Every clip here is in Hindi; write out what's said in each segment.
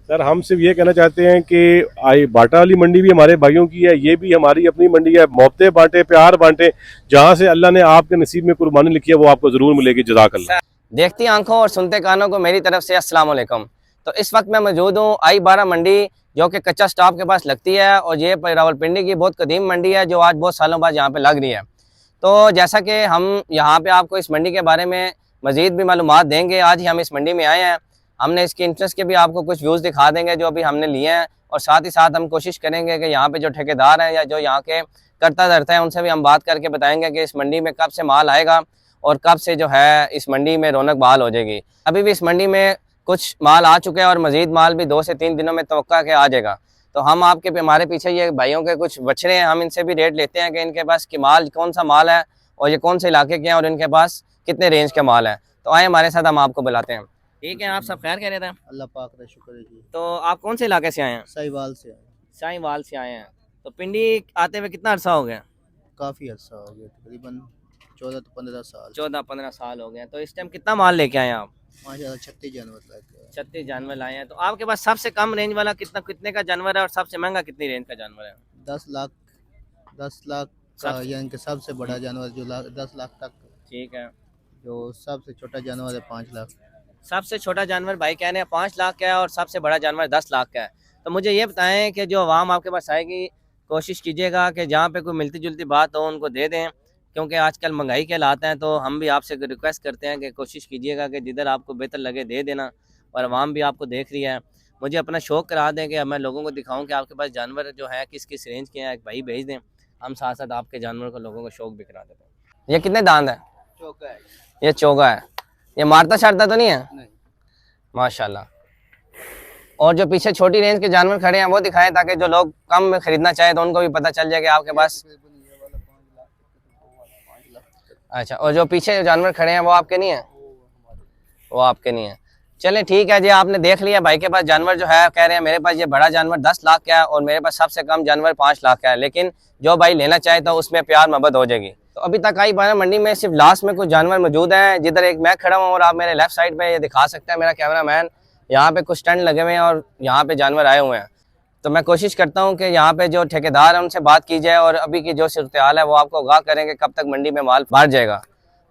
सर हम सिर्फ ये कहना चाहते हैं कि आई बाटा वाली मंडी भी हमारे भाइयों की है, ये भी हमारी अपनी मंडी है। मोहब्बतें बांटे, प्यार बांटे, जहाँ से अल्लाह ने आपके नसीब में कुर्बानी लिखी है वो आपको जरूर मिलेगी। जज़ाकल्लाह। देखती आंखों और सुनते कानों को मेरी तरफ से अस्सलाम वालेकुम। तो इस वक्त मैं मौजूद हूँ I12 मंडी, जो कि कच्चा स्टॉप के पास लगती है, और ये रावलपिंडी की बहुत कदीम मंडी है जो आज बहुत सालों बाद यहाँ पे लग रही है। तो जैसा कि हम यहाँ पे आपको इस मंडी के बारे में मज़ीद भी मालूमात देंगे, आज ही हम इस मंडी में आए हैं। हमने इसके इंटरेस्ट के भी आपको कुछ व्यूज़ दिखा देंगे जो अभी हमने लिए हैं, और साथ ही साथ हम कोशिश करेंगे कि यहाँ पे जो ठेकेदार हैं या जो यहाँ के करता धरता है उनसे भी हम बात करके बताएंगे कि इस मंडी में कब से माल आएगा और कब से जो है इस मंडी में रौनक बहाल हो जाएगी। अभी भी इस मंडी में कुछ माल आ चुके हैं और मज़ीद माल भी 2 से 3 दिनों में तवक्का के आ जाएगा। तो हम हमारे पीछे ये भाइयों के कुछ बछड़े हैं, हम इनसे भी रेट लेते हैं कि इनके पास कि माल कौन सा माल है और ये कौन से इलाके के हैं और इनके पास कितने रेंज का माल है। तो आए हमारे साथ, हम आपको बुलाते हैं। ठीक है, आप सब खैर कह रहे थे? अल्लाह पाक का शुक्र है जी। तो आप कौन से इलाके से आए हैं? साहिवाल से आए। साहिवाल से आए हैं। तो पिंडी आते हुए कितना अर्सा हो गया? काफ़ी अर्सा हो गया, तकरीबन 14 से 15 साल। 14-15 साल हो गए। तो इस टाइम कितना माल लेके आए हैं आप? माशाल्लाह 36 जानवर लाके आए। 36 जानवर लाए हैं। तो आपके पास सबसे कम रेंज वाला कितने का जानवर है और सबसे महंगा कितनी रेंज का जानवर है? 10 लाख का, यानी कि सबसे बड़ा जानवर जो 10 लाख तक। ठीक है। जो सबसे छोटा जानवर है 5 लाख। सबसे छोटा जानवर भाई कह रहे हैं 5 लाख का है और सबसे बड़ा जानवर 10 लाख का है। तो मुझे ये बताएं कि जो आवाम आपके पास आएगी, कोशिश कीजिएगा कि जहाँ पे कोई मिलती जुलती बात हो उनको दे दें, क्योंकि आजकल महंगाई के हालात हैं। तो हम भी आपसे रिक्वेस्ट करते हैं कि कोशिश कीजिएगा कि जिधर आपको बेहतर लगे दे देना, और आवाम भी आपको देख रही है। मुझे अपना शौक़ करा दें कि मैं लोगों को दिखाऊँ कि आपके पास जानवर जो है किस किस रेंज के हैं। एक भाई भेज दें, हम साथ साथ आपके जानवर को लोगों को शौक़ भी करा देते हैं। ये कितने दांत है? चौका है। ये चौगा है। ये मारता शारता तो नहीं है? नहीं। माशाल्लाह। और जो पीछे छोटी रेंज के जानवर खड़े हैं वो दिखाएं, ताकि जो लोग कम में खरीदना चाहे तो उनको भी पता चल जाए कि आपके पास। अच्छा, और जो पीछे जानवर खड़े हैं वो आपके नहीं है? वो आपके नहीं है। चलें ठीक है जी, आपने देख लिया भाई के पास जानवर जो है, कह रहे हैं मेरे पास ये बड़ा जानवर 10 लाख का है और मेरे पास सबसे कम जानवर 5 लाख का है, लेकिन जो भाई लेना चाहे तो उसमें प्यार मोहब्बत हो जाएगी। तो अभी तक I12 मंडी में सिर्फ लास्ट में कुछ जानवर मौजूद हैं, जिधर एक मैं खड़ा हूँ और आप मेरे लेफ्ट साइड पे ये दिखा सकते हैं मेरा कैमरामैन। यहाँ पे कुछ स्टैंड लगे हुए हैं और यहाँ पे जानवर आए हुए हैं। तो मैं कोशिश करता हूँ कि यहाँ पे जो ठेकेदार है उनसे बात की जाए और अभी की जो सूरत हाल है वो आपको आगाह करेंगे कब तक मंडी में माल बढ़ जाएगा।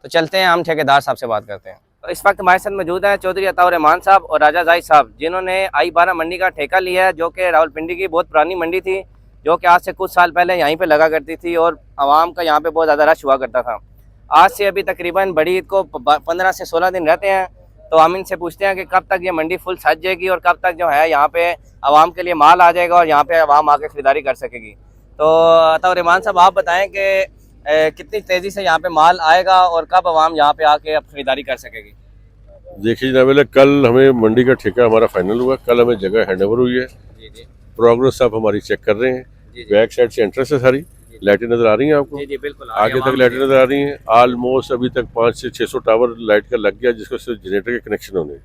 तो चलते हैं, हम ठेकेदार साहब से बात करते हैं। तो इस वक्त हमारे साथ मौजूद है चौधरी अताउर रहमान साहब और राजा जाहिद साहब, जिन्होंने I12 मंडी का ठेका लिया है, जो कि रावलपिंडी की बहुत पुरानी मंडी थी, जो कि आज से कुछ साल पहले यहीं पे लगा करती थी और आवाम का यहाँ पे बहुत ज़्यादा रश हुआ करता था। आज से अभी तकरीबन बड़ी ईद को 15 से 16 दिन रहते हैं। तो हम इनसे पूछते हैं कि कब तक ये मंडी फुल सज जाएगी और कब तक जो है यहाँ पे आवाम के लिए माल आ जाएगा और यहाँ पे आवाम आके खरीदारी कर सकेगी। तो अताउर रहमान साहब, आप बताएँ कि कितनी तेज़ी से यहाँ पे माल आएगा और कब आवाम यहाँ पे आके अब खरीदारी कर सकेगी? देखिए जनाब, कल हमें मंडी का ठेका हमारा फाइनल हुआ, कल हमें जगह हैंडओवर हुई है। जी जी। प्रोग्रेस आप हमारी चेक कर रहे हैं। बैक साइड से एंट्रेंस है, सारी लाइटें नजर आ रही हैं आपको? जी जी बिल्कुल। आगे तक लाइटें नजर आ रही हैं। ऑलमोस्ट अभी तक 500 से 600 टावर लाइट का लग गया, जिसको सिर्फ जनरेटर के कनेक्शन होने।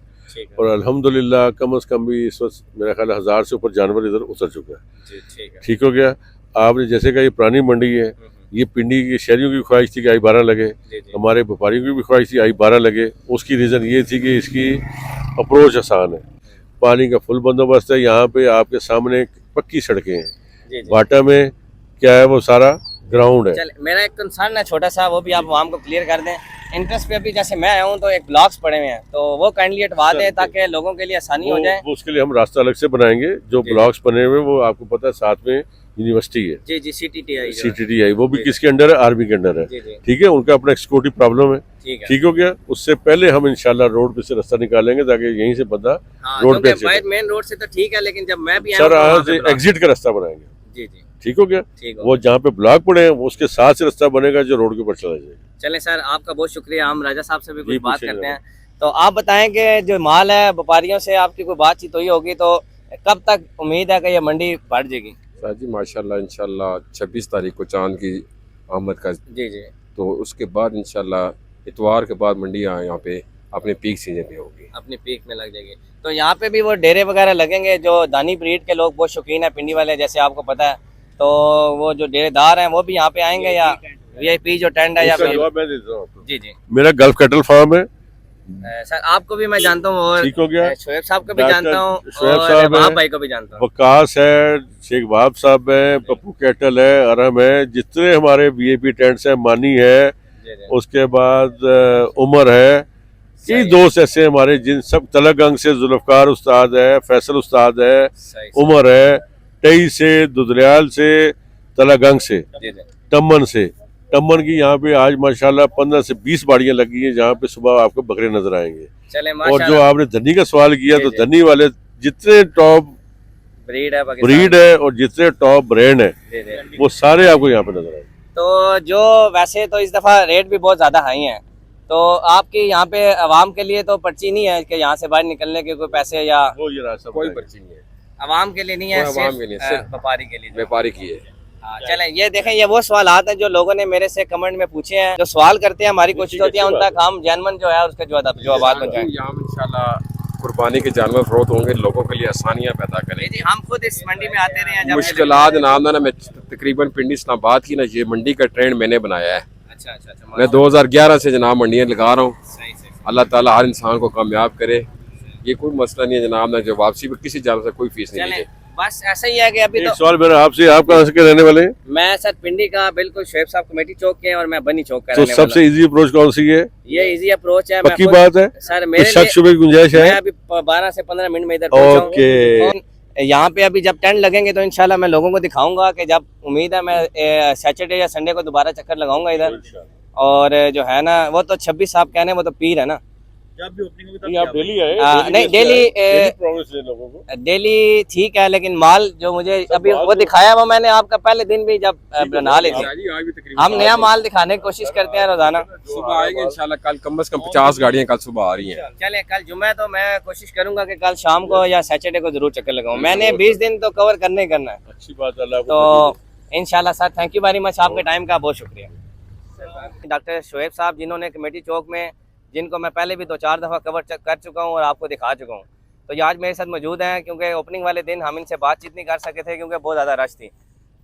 और अल्हम्दुलिल्लाह कम से कम भी इस वक्त मेरा ख्याल 1000 से ऊपर जानवर इधर उतर चुका है। ठीक हो गया। आपने जैसे कहा ये पुरानी मंडी है, ये पिंडी के शहरियों की ख्वाहिश थी कि I12 लगे, हमारे व्यापारियों की भी ख्वाहिश थी I12 लगे। उसकी रीज़न ये थी कि इसकी अप्रोच आसान है, पानी का फुल बंदोबस्त है, यहाँ पे आपके सामने पक्की सड़कें हैं। बाटा में क्या है, वो सारा ग्राउंड है। मेरा एक कंसर्न है छोटा सा, वो भी आप आवाम को क्लियर कर दें। इंटरेस्ट पे अभी जैसे मैं आया हूँ तो एक ब्लॉक्स पड़े हुए हैं, तो वो काइंडली हटवा दें ताकि लोगों के लिए आसानी हो जाए। उसके लिए हम रास्ता अलग से बनाएंगे। जो ब्लॉक्स बने हुए वो आपको पता है साथ में यूनिवर्सिटी है। जी जी, CTTI वो भी किसके अंडर है? आर्मी के अंडर है। ठीक है, उनका अपना सिक्योरिटी प्रॉब्लम है। ठीक हो गया। उससे पहले हम इंशाल्लाह रोड पे से रास्ता निकालेंगे ताकि यहीं से बंदा रोड पे मेन रोड से तो ठीक है, लेकिन जब मैं भी सर यहाँ से एग्जिट का रास्ता बनाएंगे। जी जी, ठीक हो गया। वो जहाँ पे ब्लॉक पड़े हैं उसके साथ से रास्ता बनेगा जो रोड के ऊपर चला जाएगा। चलें सर, आपका बहुत शुक्रिया। हम राजा साहब से भी कुछ बात करते हैं। तो आप बताएं कि जो माल है व्यापारियों से आपकी कोई बातचीत हुई होगी, तो कब तक उम्मीद है कि ये मंडी बढ़ जाएगी? सर जी माशाल्लाह, इंशाल्लाह 26 तारीख को चांद की आमद का। जी जी। तो उसके बाद इंशाल्लाह इतवार के बाद मंडी यहाँ पे अपने पीक सीजन पे होगी, अपनी पीक में लग जाएगी। तो यहाँ पे भी वो डेरे वगैरह लगेंगे, जो दानी ब्रीड के लोग बहुत शौकीन है पिंडी वाले, जैसे आपको पता है, तो वो जो डेरेदार हैं वो भी यहाँ पे आएंगे, या VIP जो टेंट है? या जवाब मैं देता हूँ। जी जी। मेरा गल्फ कैटल फार्म है, सर आपको भी मैं जानता हूँ और ठीक हो गया। शोएब साहब को भी डॉक्टर जानता हूँ शोएब और साहब वहाब हैं, भाई को भी जानता हूँ। वकास है, शेख वहाब साहब है, पप्पू कैटल है, अरम है, जितने हमारे वीआईपी टेंट्स हैं, मानी है, जी, जी। उसके बाद उमर है, कई सही। दोस्त ऐसे हमारे जिन सब तलगंग से जुल्फकार उस्ताद है, फैसल उस्ताद है, सही, उमर है, टई से, दुदरियाल से, तलगंग से, जी, जी। टम्मन से। टम्मन की यहाँ पे आज माशाल्लाह 15 से 20 बाड़ियाँ लगी हैं जहाँ पे सुबह आपको बकरे नजर आएंगे। चले और जो माशाल्लाह आपने धनी का सवाल किया जी, तो जी। धनी वाले जितने टॉप ब्रीड है पाकिस्तान ब्रीड है और जितने टॉप ब्रांड है जी, जी। वो सारे आपको यहाँ पे नजर आएंगे। तो जो वैसे तो इस दफ़ा रेट भी बहुत ज़्यादा हाई हैं, तो आपकी यहाँ पे आवाम के लिए तो पर्ची नहीं है कि यहाँ से बाहर निकलने के कोई पैसे या वो ये रास्ता कोई बताएंगे। पर्ची नहीं है, आवाम के लिए नहीं है, कोई आवाम के लिए, सिर्फ सिर्फ व्यापारी के लिए। व्यापारी की है। हाँ, चलें ये देखें, ये वो सवालात हैं जो लोगों ने मेरे से कमेंट में पूछे हैं। जो सवाल करते हैं हमारी कोशिश होती है उन तक हम जैनमन जो है उसके जवाब पहुँचाएं। यहाँ इंशाल्लाह कुर्बानी के जानवर फरोख्त होंगे, लोगों के लिए आसानियाँ पैदा जी, करेंगे। जी, हम खुद इस मंडी में आते रहे हैं जब मुश्किलात नाम ना मैं तकरीबन पिंडी इस्लामाबाद की ना ये मंडी का ट्रेंड मैंने बनाया है। अच्छा अच्छा अच्छा, मैं 2011 से जनाब मंडियाँ लगा रहा हूँ। सही सही। अल्लाह ताला हर इंसान को कामयाब करे। ये कोई मसला नहीं है जनाब, ना जो वापसी पर किसी जानवर से कोई फीस नहीं चलें है। बस ऐसा ही है कि अभी एक तो सवाल मेरा आपसे, आप कहाँ से के रहने वाले हैं? मैं सर पिंडी का बिल्कुल शोएब साहब कमेटी चौक के हैं और मैं बनी चौक का तो रहने वाला सबसे इजी अप्रोच कौन सी है? हूं। ये इजी अप्रोच है। मैं पक्की खुद- बात है? सर कुछ मेरे शक लिए शुबे की गुंजाइश मैं है? अभी 12 से 15 मिनट में इधर पहुंचा हूं। ओके। और यहाँ पे अभी जब टेंट लगेंगे तो इंशाल्लाह मैं लोगों को दिखाऊंगा कि जब उम्मीद है मैं सैटरडे या संडे को दोबारा चक्कर लगाऊंगा इधर। और जो है ना वो तो 26 साहब कहने वो तो पीर है ना। नहीं, आप डेली आए? नहीं, प्रॉमिस है लोगों को। डेली ठीक है, लेकिन माल जो मुझे अभी माल वो तो- दिखाया वो मैंने आपका पहले दिन भी जब बना ली थी। आज भी तकरीबन हम नया माल दिखाने की कोशिश करते हैं रोजाना। सुबह आएंगे इंशाल्लाह। कल कम से कम 50 गाड़ियाँ कल सुबह आ रही हैं। चले कल जुम्मे तो मैं कोशिश करूंगा कि कल शाम को या सैटरडे को जरूर चक्कर लगाऊं। मैंने 20 दिन तो कवर करने ही करना है। अच्छी बात है, अल्लाह तो को इंशाल्लाह sir thank you very much, आपके टाइम का बहुत शुक्रिया। डॉक्टर शोएब साहब जिन्होंने कमेटी चौक में, जिनको मैं पहले भी 2-4 दफ़ा कवर कर चुका हूँ और आपको दिखा चुका हूँ, तो ये आज मेरे साथ मौजूद हैं क्योंकि ओपनिंग वाले दिन हम इनसे बातचीत नहीं कर सके थे क्योंकि बहुत ज़्यादा रश थी।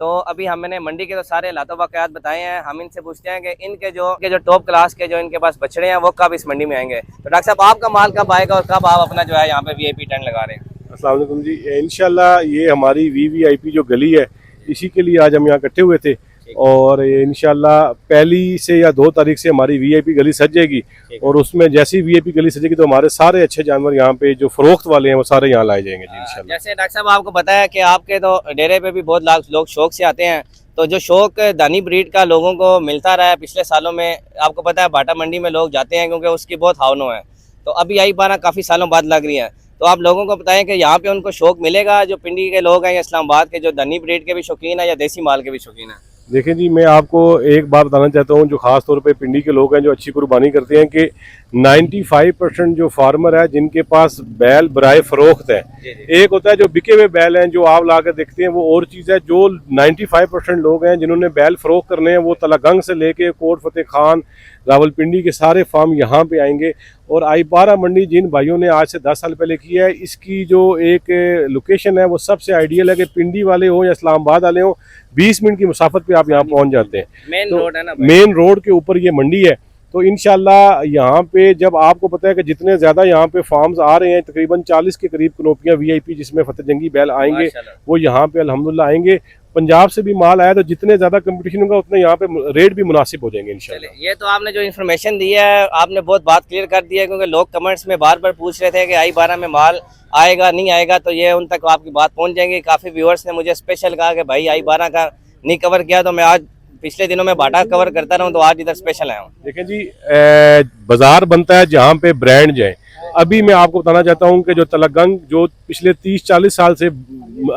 तो अभी हमने मंडी के तो सारे लातो वाक़यात बताए हैं। हम इनसे पूछते हैं कि इनके जो टॉप क्लास के जो इनके पास बछड़े हैं वो कब इस मंडी में आएंगे। तो डॉक्टर साहब आपका माल कब आएगा और कब आप अपना जो है यहाँ पे VIP टेंट लगा रहे हैं? अस्सलाम वालेकुम जी। इंशाल्लाह ये हमारी VVIP जो गली है इसी के लिए आज हम यहाँ इकट्ठे हुए थे और इंशाल्लाह पहली से या 2 तारीख से हमारी VIP गली सज जाएगी और उसमें जैसी VIP गली सजेगी तो हमारे सारे अच्छे जानवर यहाँ पे जो फरोख्त वाले हैं वो सारे यहाँ लाए जाएंगे जी इंशाल्लाह। जैसे डॉक्टर साहब आपको पता है कि आपके तो डेरे पे भी बहुत लोग शौक से आते हैं, तो जो शौक दानी ब्रीड का लोगों को मिलता रहा है पिछले सालों में, आपको पता है बाटा मंडी में लोग जाते हैं क्योंकि उसकी बहुत हावनो है। तो अभी आई 12 काफ़ी सालों बाद लग रही है, तो आप लोगों को बताएं कि यहाँ पे उनको शौक मिलेगा जो पिंडी के लोग हैं या इस्लामाबाद के जो दानी ब्रीड के भी शौकीन है या देसी माल के भी शौकीन है? देखें जी, मैं आपको एक बात बताना चाहता हूँ जो ख़ास तौर पे पिंडी के लोग हैं जो अच्छी कुर्बानी करते हैं कि 95% जो फार्मर है जिनके पास बैल बराए फरोख्त है। एक होता है जो बिके हुए बैल हैं जो आप ला कर देखते हैं वो और चीज़ है। जो 95% लोग हैं जिन्होंने बैल फरोख्त करने हैं वो तलागंग से लेके कोट फतेह खान रावलपिंडी के सारे फार्म यहाँ पे आएंगे। और आई-12 मंडी जिन भाइयों ने आज से 10 साल पहले की है, इसकी जो एक लोकेशन है वो सबसे आइडियल है कि पिंडी वाले हो या इस्लामाबाद वाले हो, 20 मिनट की मुसाफत पे आप यहाँ पहुँच जाते हैं। मेन तो रोड है ना, मेन रोड के ऊपर ये मंडी है। तो इंशाल्लाह यहाँ पे जब आपको पता है कि जितने ज़्यादा यहाँ पे फार्म्स आ रहे हैं, तकरीबन 40 के करीब कनोपियाँ VIP जिसमें फतेह जंगी बैल आएंगे वो यहाँ पे अल्हम्दुलिल्लाह आएंगे। पंजाब से भी माल आया तो जितने ज़्यादा कंपटीशन होगा उतने यहाँ पे रेट भी मुनासिब हो जाएंगे इंशाल्लाह। ये तो आपने जो इन्फॉर्मेशन दी है आपने बहुत बात क्लियर कर दी है, क्योंकि लोग कमेंट्स में बार बार पूछ रहे थे कि आई-12 में माल आएगा नहीं आएगा, तो ये उन तक आपकी बात पहुंच जाएगी। काफ़ी व्यूअर्स ने मुझे स्पेशल कहा कि भाई आई-12 का नहीं कवर किया, तो मैं आज पिछले दिनों में बाटा कवर करता रहूं तो आज इधर स्पेशल आया हूँ। देखें जी, बाजार बनता है जहाँ पे ब्रांड जाए। अभी मैं आपको बताना चाहता हूँ कि जो तलगंग जो पिछले 30-40 साल से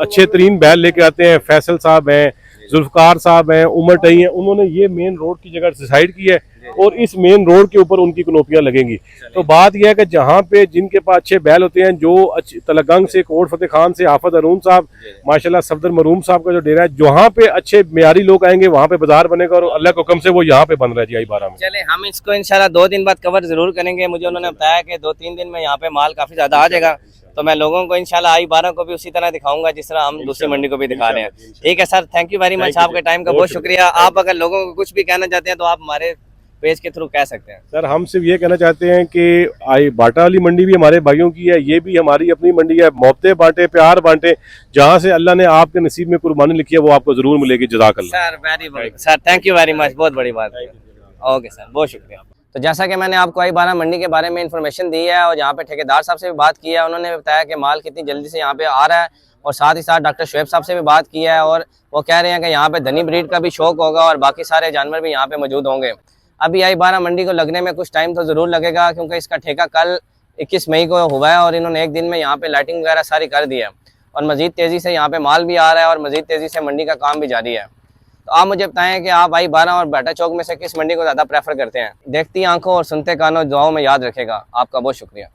अच्छे तरीन बैल लेके आते हैं, फैसल साहब हैं, जुल्फकार साहब हैं, उमर टई हैं, उन्होंने ये मेन रोड की जगह डिसाइड की है और इस मेन रोड के ऊपर उनकी कनोपियाँ लगेंगी। तो बात यह है कि जहाँ पे जिनके पास अच्छे बैल होते हैं, जो तलगंग से कोट फतेह खान से आफत अरून साहब, माशाल्लाह सफदर मरूम साहब का जो डेरा है, जहाँ पे अच्छे मेयारी लोग आएंगे वहाँ पे बाजार बनेगा और अल्लाह के हुक्म से वो यहाँ पे बन रहा है जी आई-12 में। चले हम इसको इंशाल्लाह 2 दिन बाद कवर जरूर करेंगे। मुझे उन्होंने बताया कि 2-3 दिन में यहाँ पे माल काफ़ी ज़्यादा आ जाएगा, तो मैं लोगों को इंशाल्लाह आई-12 को भी उसी तरह दिखाऊंगा जिस तरह हम दूसरी मंडी को भी दिखा रहे हैं। ठीक है sir, thank you very much, आपके टाइम का बहुत शुक्रिया। आप अगर लोगों को कुछ भी कहना चाहते हैं तो आप हमारे पेज के थ्रू कह सकते हैं? सर हम सिर्फ ये कहना चाहते हैं कि आई बाटा वाली मंडी भी हमारे भाइयों की है, ये भी हमारी अपनी मंडी है। मोहब्बतें बांटे, प्यार बांटे, जहाँ से अल्लाह ने आपके नसीब में कुर्बानी लिखी है वो आपको जरूर मिलेगी। जज़ाकल्लाह sir very good sir, thank you very much, बहुत बड़ी बात है। ओके सर, बहुत शुक्रिया। तो जैसा कि मैंने आपको आई-12 मंडी के बारे में इन्फॉर्मेशन दी है और यहाँ पे ठेकेदार साहब से भी बात की है, उन्होंने बताया कि माल कितनी जल्दी से यहाँ पे आ रहा है, और साथ ही साथ डॉक्टर शुएब साहब से भी बात की है और वो कह रहे हैं कि यहाँ पे धनी ब्रीड का भी शौक होगा और बाकी सारे जानवर भी यहाँ पे मौजूद होंगे। अभी आई-12 मंडी को लगने में कुछ टाइम तो ज़रूर लगेगा, क्योंकि इसका ठेका कल 21 मई को हुआ है और इन्होंने एक दिन में यहाँ पे लाइटिंग वगैरह सारी कर दी है और मज़ीद तेज़ी से यहाँ पे माल भी आ रहा है और मज़ीद तेज़ी से मंडी का काम भी जारी है। तो आप मुझे बताएं कि आप आई-12 और बाटा चौक में से किस मंडी को ज़्यादा प्रेफर करते हैं? देखती आंखों और सुनते कानों, दुआओं में याद रखेगा। आपका बहुत शुक्रिया।